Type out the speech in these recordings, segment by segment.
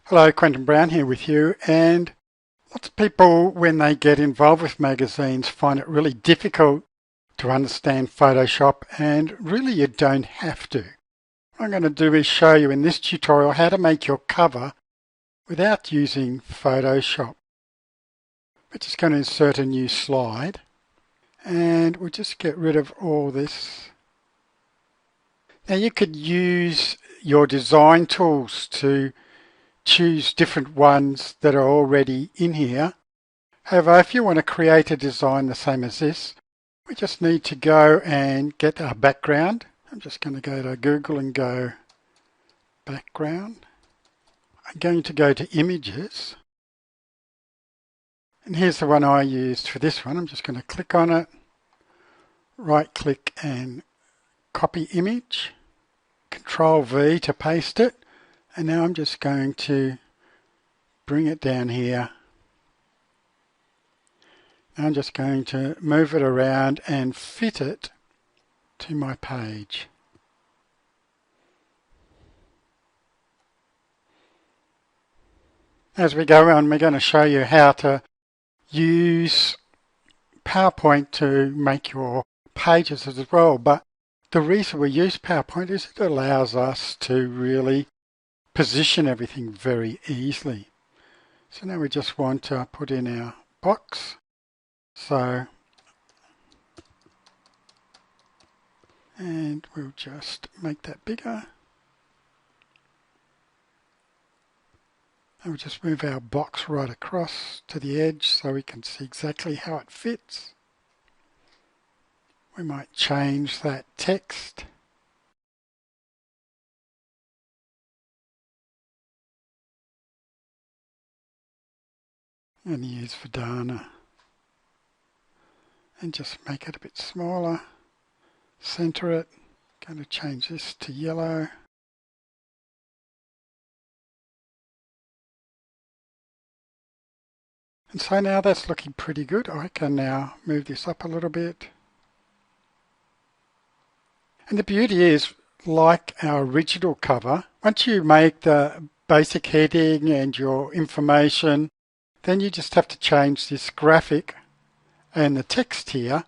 Hello, Quentin Brown here with you, and lots of people when they get involved with magazines find it really difficult to understand Photoshop, and really you don't have to. What I'm going to do is show you in this tutorial how to make your cover without using Photoshop. We're just going to insert a new slide and we'll just get rid of all this. Now you could use your design tools to choose different ones that are already in here. However, if you want to create a design the same as this, we just need to go and get our background. I'm just going to go to Google and go background. I'm going to go to images. And here's the one I used for this one. I'm just going to click on it, right click and copy image, Control V to paste it. And now I'm just going to bring it down here. Now I'm just going to move it around and fit it to my page. As we go on, we're going to show you how to use PowerPoint to make your pages as well. But the reason we use PowerPoint is it allows us to really position everything very easily. So now we just want to put in our box. And we'll just make that bigger. And we'll just move our box right across to the edge so we can see exactly how it fits. We might change that text. And use Verdana. And just make it a bit smaller. Center it. Going to change this to yellow. And so now that's looking pretty good. I can now move this up a little bit. And the beauty is, like our original cover, once you make the basic heading and your information, then you just have to change this graphic and the text here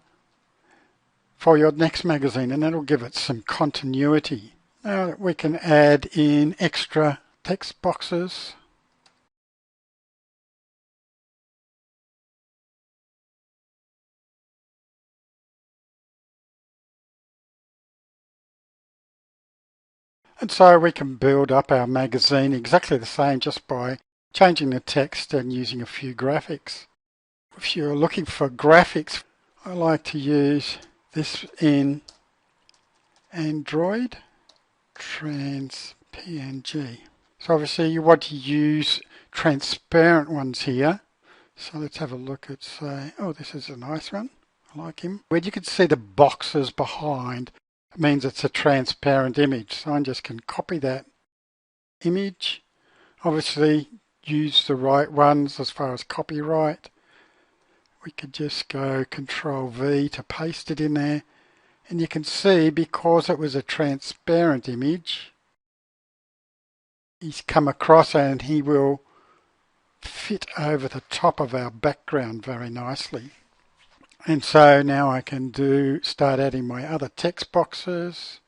for your next magazine, and that'll give it some continuity. Now we can add in extra text boxes. And so we can build up our magazine exactly the same just by changing the text and using a few graphics. If you're looking for graphics, I like to use this in Android, TransPNG. So obviously you want to use transparent ones here. So let's have a look at, say, oh, this is a nice one. I like him. Where you can see the boxes behind, it means it's a transparent image. So I just can copy that image. Obviously use the right ones as far as copyright. We could just go Control V to paste it in there. And you can see, because it was a transparent image, he's come across and he will fit over the top of our background very nicely. And so now I can start adding my other text boxes.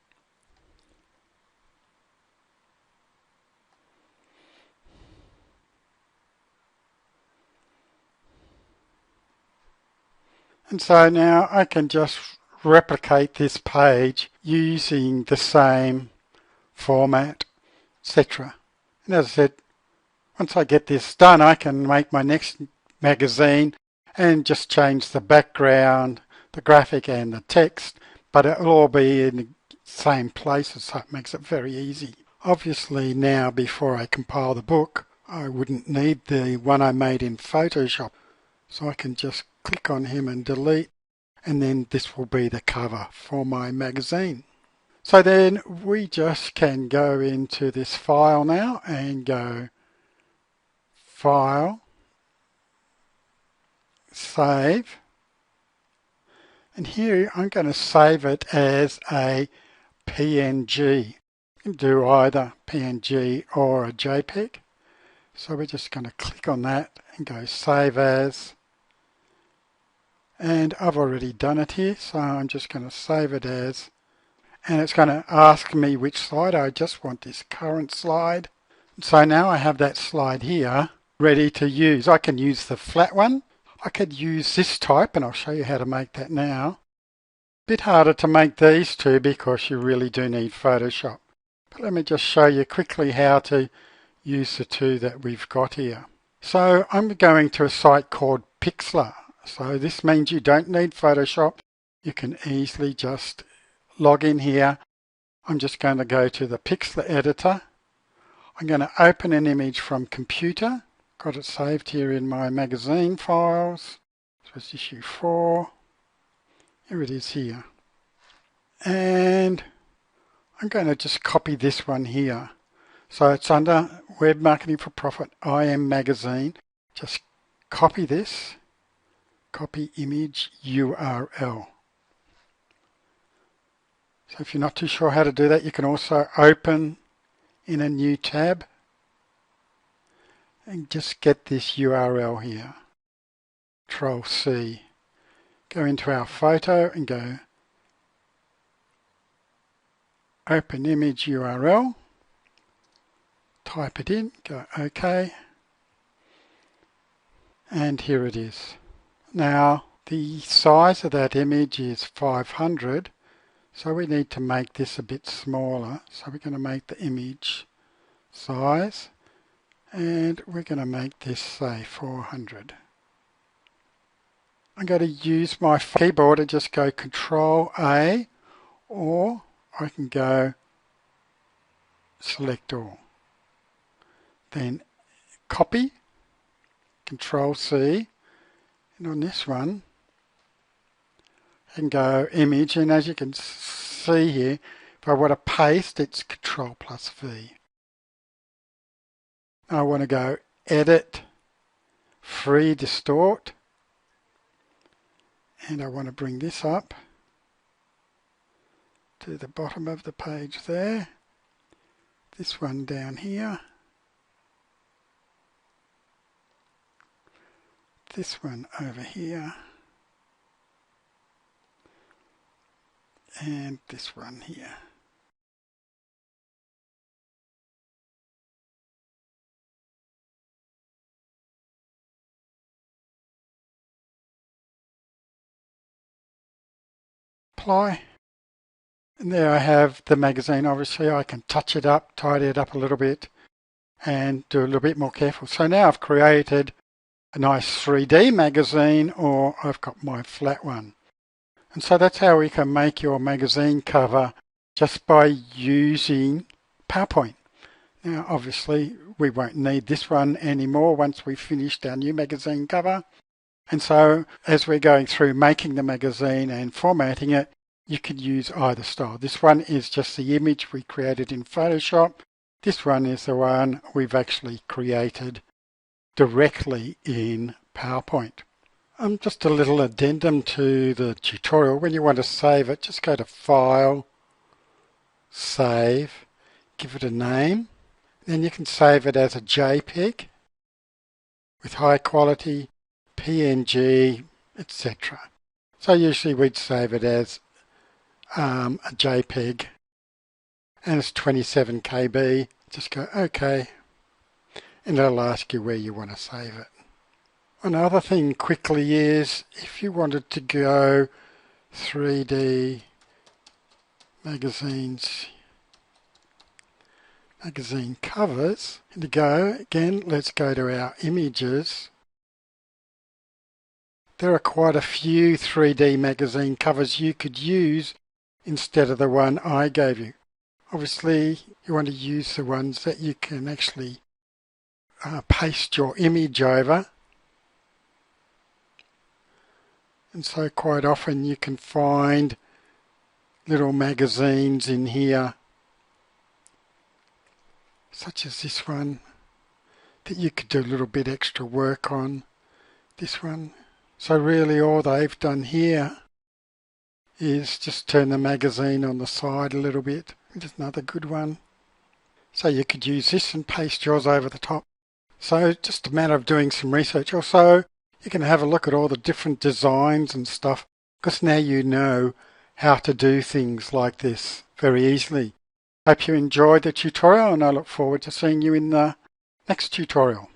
And so now I can just replicate this page using the same format, etc. And as I said, once I get this done, I can make my next magazine and just change the background, the graphic and the text, but it'll all be in the same places, so it makes it very easy. Obviously now, before I compile the book, I wouldn't need the one I made in Photoshop, so I can just click on him and delete, and then this will be the cover for my magazine. So then we just can go into this file now and go File, Save, and here I'm going to save it as a PNG. You can do either PNG or a JPEG. So we're just going to click on that and go Save As. And I've already done it here, so I'm just going to save it as. And it's going to ask me which slide. I just want this current slide. So now I have that slide here ready to use. I can use the flat one. I could use this type, and I'll show you how to make that now. Bit harder to make these two because you really do need Photoshop. But let me just show you quickly how to use the two that we've got here. So I'm going to a site called Pixlr. So this means you don't need Photoshop. You can easily just log in here. I'm just going to go to the Pixlr editor. I'm going to open an image from computer. Got it saved here in my magazine files. So it's issue 4. Here it is here. And I'm going to just copy this one here. So it's under Web Marketing for Profit IM Magazine. Just copy this. Copy image URL. So if you're not too sure how to do that, you can also open in a new tab and just get this URL here. Control C. Go into our photo and go Open Image URL. Type it in, go OK. And here it is. Now the size of that image is 500, so we need to make this a bit smaller. So we're going to make the image size, and we're going to make this say 400. I'm going to use my keyboard and just go Control A, or I can go Select All. Then copy, Control C, and on this one, I can go image, and as you can see here, if I want to paste, it's Control plus V. Now I want to go Edit, Free Distort, and I want to bring this up to the bottom of the page there. This one down here. This one over here, and this one here. Apply. And there I have the magazine. Obviously I can touch it up, tidy it up a little bit, and do a little bit more careful. So now I've created a nice 3D magazine, or I've got my flat one. And so that's how we can make your magazine cover just by using PowerPoint. Now obviously we won't need this one anymore once we've finished our new magazine cover. And so as we're going through making the magazine and formatting it, you could use either style. This one is just the image we created in Photoshop. This one is the one we've actually created directly in PowerPoint. Just a little addendum to the tutorial. When you want to save it, just go to File, Save, give it a name. Then you can save it as a JPEG with high quality, PNG, etc. So usually we'd save it as a JPEG, and it's 27 KB. Just go OK, and it'll ask you where you want to save it. Another thing quickly is if you wanted to go 3D magazine covers, and to go again, let's go to our images. There are quite a few 3D magazine covers you could use instead of the one I gave you. Obviously you want to use the ones that you can actually paste your image over. And so quite often you can find little magazines in here, such as this one, that you could do a little bit extra work on. This one. So really all they've done here is just turn the magazine on the side a little bit. Just another good one. So you could use this and paste yours over the top. So it's just a matter of doing some research. Also, you can have a look at all the different designs and stuff, because now you know how to do things like this very easily. Hope you enjoyed the tutorial, and I look forward to seeing you in the next tutorial.